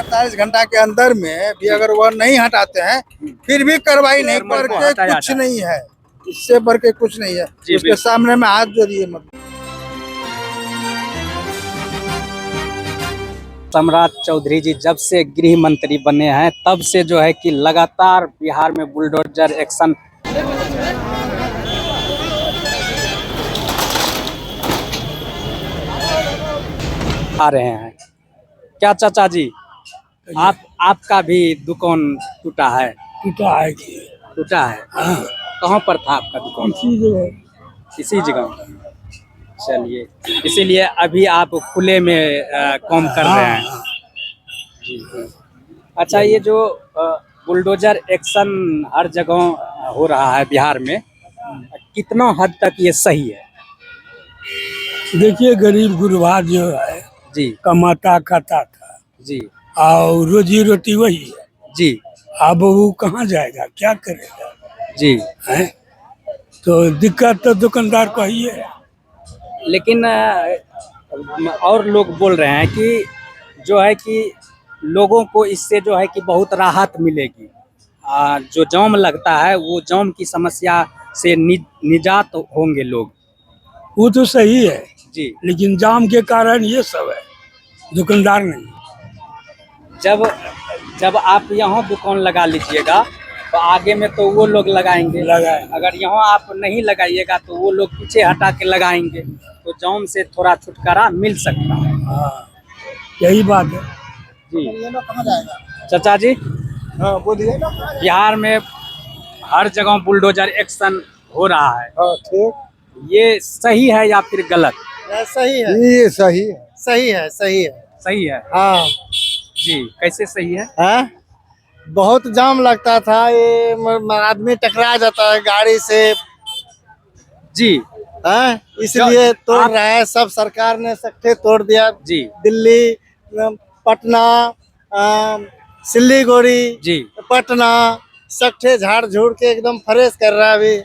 48 घंटा के अंदर में भी अगर वह नहीं हटाते हैं फिर भी कार्रवाई नहीं करके कुछ नहीं है, इससे बढ़ के कुछ नहीं है। उसके सामने में हाथ जोड़िए मत। सम्राट चौधरी जी जब से गृह मंत्री बने हैं तब से जो है कि लगातार बिहार में बुलडोजर एक्शन आ रहे हैं। क्या चाचा जी आपका भी दुकान टूटा है? टूटा है कि टूटा है। कहाँ पर था आपका दुकान? इसी जगह। चलिए, इसीलिए अभी आप खुले में काम कर रहे हैं। जी। अच्छा, ये जो बुलडोजर एक्शन हर जगह हो रहा है बिहार में, कितना हद तक ये सही है? देखिए, गरीब गुरबा जो है जी कमाता खाता था जी और रोजी रोटी वही है। जी। अब वो कहाँ जाएगा, क्या करेगा जी। है? तो दिक्कत तो दुकानदार को ही है। लेकिन और लोग बोल रहे हैं कि जो है कि लोगों को इससे जो है कि बहुत राहत मिलेगी। जो जाम लगता है वो जाम की समस्या से निजात होंगे लोग। वो तो सही है जी। लेकिन जाम के कारण ये सब है, दुकानदार नहीं। जब आप यहाँ दुकान लगा लीजिएगा तो आगे में तो वो लोग लगाएंगे। अगर यहाँ आप नहीं लगाइएगा तो वो लोग पीछे हटा के लगाएंगे, तो जाम से थोड़ा छुटकारा मिल सकता है। हाँ, यही बात है जी। कहाँ जाएगा चाचा जी? हाँ बोलिए। बिहार में हर जगह बुलडोजर एक्शन हो रहा है। हाँ ठीक। ये सही है या फिर गलत? सही है। ये सही है। सही है। सही है। सही है। हाँ जी। कैसे सही है? हाँ, बहुत जाम लगता था, ये आदमी टकरा जाता है गाड़ी से। जी। हाँ, इसलिए तोड़ रहा है सब, सरकार ने सख्ते तोड़ दिया। जी। दिल्ली, पटना, सिलीगुड़ी, जी, पटना सख्ते झाड़ झूड़ के एकदम फ्रेश कर रहा है अभी।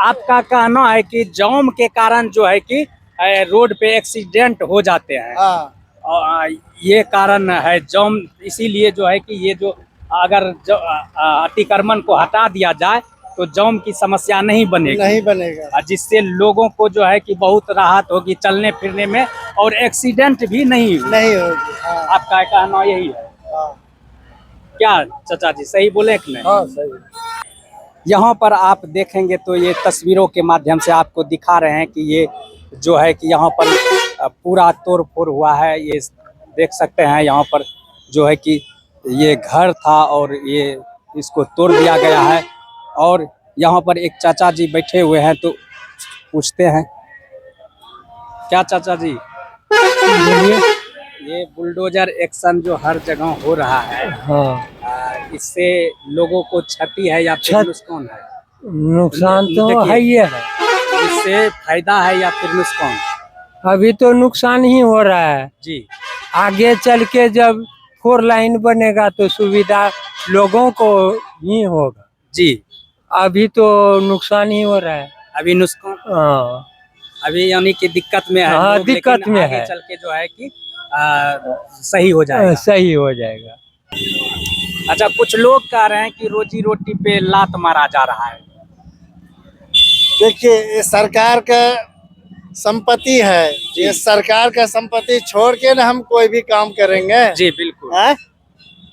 आपका कहना है कि जाम के कारण जो है कि रोड पे एक्सीडेंट हो जाते हैं। हाँ। ये कारण है जाम, इसीलिए जो है कि ये जो अगर अतिक्रमण को हटा दिया जाए तो जाम की समस्या नहीं बनेगा, जिससे लोगों को जो है कि बहुत राहत होगी चलने फिरने में और एक्सीडेंट भी नहीं होगी। हाँ। आपका कहना यही है? हाँ। क्या चाचा जी सही बोले कि नहीं? हाँ सही। यहाँ पर आप देखेंगे तो ये तस्वीरों के माध्यम से आपको दिखा रहे हैं कि ये जो है कि यहाँ पर पूरा तोड़ फोड़ हुआ है। ये देख सकते हैं यहाँ पर जो है कि ये घर था और ये इसको तोड़ दिया गया है। और यहाँ पर एक चाचा जी बैठे हुए हैं, तो पूछते हैं। क्या चाचा जी बोलिए। ये बुलडोजर एक्शन जो हर जगह हो रहा है, हाँ, इससे लोगों को क्षति है या फिर नुकसान है? नुकसान तो है ही है। इससे फायदा है या फिर नुकसान? अभी तो नुकसान ही हो रहा है जी। आगे चल के जब 4 लाइन बनेगा तो सुविधा लोगों को ही होगा। जी। अभी तो नुकसान ही हो रहा है। अभी नुकसान। हाँ, अभी यानी कि दिक्कत में है। हाँ, दिक्कत में आगे है। चल के जो है कि सही हो जाएगा। सही हो जाएगा। अच्छा, कुछ लोग कह रहे हैं कि रोजी रोटी पे लात मारा जा रहा है। देखिए, ये सरकार का संपत्ति है, ये सरकार का संपत्ति छोड़ के ना हम कोई भी काम करेंगे। जी बिल्कुल।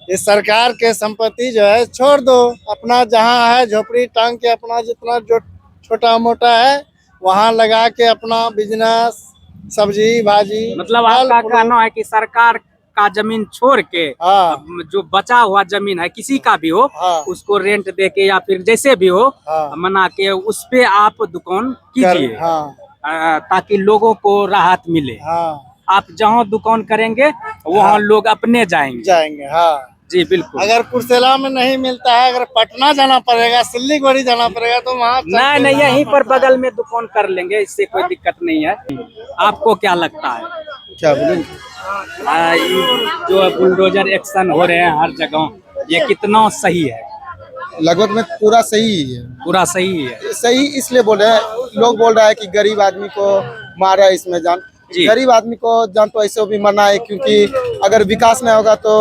ये सरकार के संपत्ति जो है छोड़ दो, अपना जहाँ है झोपड़ी टांग के अपना जितना जो छोटा मोटा है वहाँ लगा के अपना बिजनेस, सब्जी भाजी। मतलब आपका कहना है कि सरकार का जमीन छोड़ के, हाँ, जो बचा हुआ जमीन है किसी का भी हो, हाँ, उसको रेंट दे के या फिर जैसे भी हो, हाँ, मना के उस पे आप दुकान कीजिए। हाँ, ताकि लोगों को राहत मिले। हाँ। आप जहाँ दुकान करेंगे वहाँ, हाँ, लोग अपने जाएंगे। हाँ जी बिल्कुल। अगर कुर्सेला में नहीं मिलता है, अगर पटना जाना पड़ेगा, सिलीगुड़ी जाना पड़ेगा, तो वहाँ नहीं यहीं पर बगल में दुकान कर लेंगे, इससे कोई दिक्कत नहीं है। आपको क्या लगता है? क्या बोलें? जो बुलडोजर एक्शन हो रहे हैं हर जगह, ये कितना सही है? लगभग में पूरा सही है। पूरा सही है। सही इसलिए बोल रहे हैं, लोग बोल रहा है कि गरीब आदमी को मारा इसमें जान। गरीब आदमी को जान तो ऐसे भी मरना है, क्योंकि अगर विकास नहीं होगा तो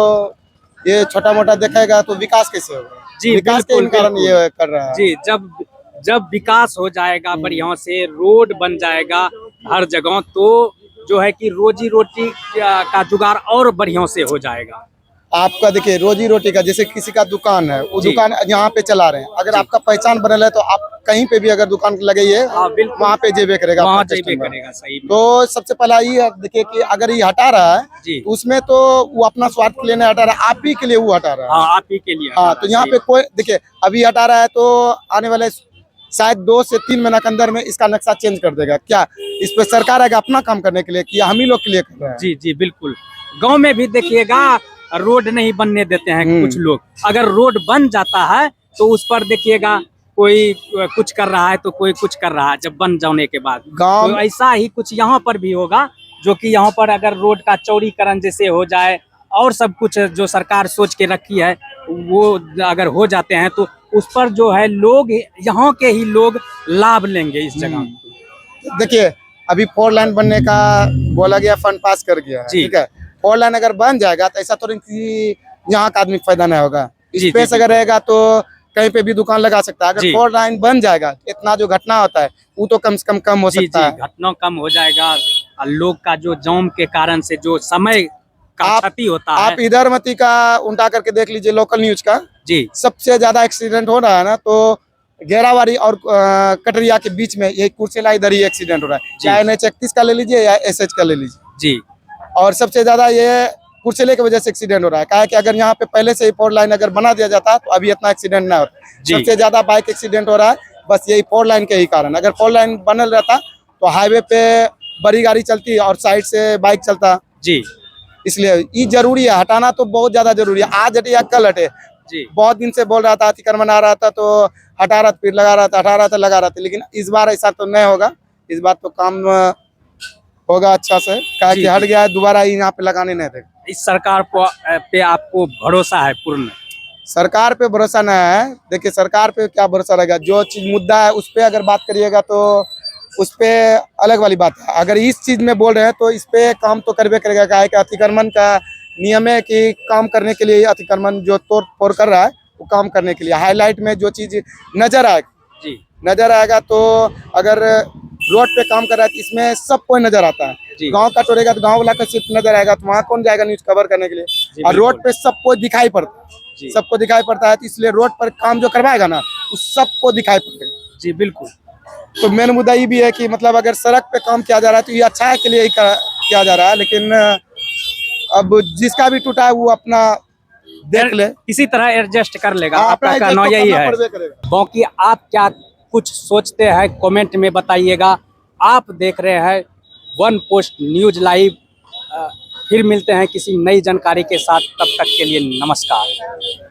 ये छोटा मोटा देखेगा तो विकास कैसे होगा? जी, विकास के बिल्कुल, कारण बिल्कुल। ये कर रहा है। जी, जब विकास हो जाएगा बढ़िया से, रोड बन जाएगा हर जगह, तो जो है कि रोजी रोटी का जुगाड़ और बढ़िया से हो जाएगा। आपका देखिए रोजी रोटी का, जैसे किसी का दुकान है, वो जी। दुकान यहाँ पे चला रहे हैं, अगर जी। आपका पहचान बनल है तो आप कहीं पे भी अगर दुकान लगाइए हाँ, बिल्कुल। वहाँ पे जेबे करेगा वहाँ आपका जेबे customer। करेगा, सही में। तो सबसे पहला ये देखिए कि अगर ये हटा रहा है जी। तो उसमें तो वो अपना स्वार्थ के लिए नहीं हटा रहा है, आप ही के लिए वो हटा रहा है। हाँ, आप ही के लिए। हाँ, तो यहाँ पे कोई देखिए अभी हटा रहा है तो आने वाले शायद 2 से 3 महीना के अंदर में इसका नक्शा चेंज कर देगा। क्या इस पे सरकार आएगा अपना काम करने के लिए कि हम ही लोग के लिए कर रहे हैं? जी जी, बिल्कुल। गांव में भी देखिएगा रोड नहीं बनने देते हैं कुछ लोग। अगर रोड बन जाता है तो उस पर देखिएगा कोई कुछ कर रहा है तो कोई कुछ कर रहा है, जब बन जाने के बाद। गाँव तो ऐसा ही कुछ यहाँ पर भी होगा, जो कि यहाँ पर अगर रोड का चौड़ीकरण जैसे हो जाए और सब कुछ जो सरकार सोच के रखी है वो अगर हो जाते हैं तो उस पर जो है लोग, यहाँ के ही लोग लाभ लेंगे इस जगह। देखिए अभी 4 लाइन बनने का बोला गया, फंड पास कर गया है, जी। ठीक है। 4 लाइन अगर बन जाएगा तो ऐसा तो नहीं कि यहाँ का आदमी फायदा नहीं होगा। जी, स्पेस जी, अगर रहेगा तो कहीं पे भी दुकान लगा सकता है। अगर जी। 4 लाइन बन जाएगा, इतना जो घटना होता है वो तो कम से कम हो जी सकता जी, है। घटना कम हो जाएगा और लोग का जो जाम के कारण से जो समय का आप- क्षति होता आप है। इधर मती का उल्टा करके देख लीजिए लोकल न्यूज का, जी सबसे ज्यादा एक्सीडेंट हो रहा है ना तो घेरावाड़ी और कटरिया के बीच में ये कुर्सेला इधर ही एक्सीडेंट हो रहा है। जी। चाहे NH31 का ले लीजिए या SH का ले लीजिए, जी और सबसे ज्यादा ये कुर्सेले की वजह से एक्सीडेंट हो रहा है। कहा कि अगर यहाँ पे पहले से ही 4 लाइन अगर बना दिया जाता तो अभी इतना एक्सीडेंट ना होता। जी। सबसे ज्यादा बाइक एक्सीडेंट हो रहा है बस यही 4 लाइन के ही कारण। अगर 4 लाइन बनल रहता तो हाईवे पे बड़ी गाड़ी चलती और साइड से बाइक चलता, जी इसलिए ये जरूरी है, हटाना तो बहुत ज्यादा जरूरी है। आज हटे या कल हटे, जी बहुत दिन से बोल रहा था, अतिक्रमण आ रहा था तो हटा रहा था, फिर लगा रहा था, हटा रहा था, लगा रहा था, लेकिन इस बार ऐसा तो नहीं होगा। इस बार तो काम होगा अच्छा से, कहा जी, कि हट जी। गया है, दोबारा यहाँ पे लगाने नहीं देगा। इस सरकार पे आपको भरोसा है पूर्ण? सरकार पे भरोसा नहीं है। देखिए सरकार पे क्या भरोसा रहेगा, जो चीज मुद्दा है उस पे अगर बात करिएगा तो उस पे अलग वाली बात है। अगर इस चीज में बोल रहे हैं तो इस पे काम तो करबे करेगा। क्या है कि अतिक्रमण का नियम है कि काम करने के लिए अतिक्रमण जो तोड़ फोड़ कर रहा है वो काम करने के लिए हाईलाइट में जो चीज नजर आएगा, जी नजर आएगा तो अगर रोड पे काम कर रहा है तो इसमें सब कोई नजर आता है। जी गांव का टोरेगा तो गांव वाला का सिर्फ नजर आएगा, तो वहाँ कौन जाएगा न्यूज कवर करने के लिए? जी, और रोड बिल्कुल। पे सबको दिखाई पड़ता है, जी सबको दिखाई पड़ता है, तो इसलिए रोड पर काम जो करवाएगा ना उस सबको दिखाई पड़ेगा। जी बिल्कुल। तो मेन मुद्दा ये भी है कि मतलब अगर सड़क पे काम किया जा रहा है तो ये अच्छा है के लिए ही किया जा रहा है, लेकिन अब जिसका भी टूटा है वो अपना देख ले, किसी तरह एडजस्ट कर लेगा, हाँ, आपका अपना कहना adjust तो यही करना है। पड़बे करेगा। बाकी आप क्या कुछ सोचते हैं कमेंट में बताइएगा। आप देख रहे हैं वन पोस्ट न्यूज लाइव। फिर मिलते हैं किसी नई जानकारी के साथ, तब तक के लिए नमस्कार।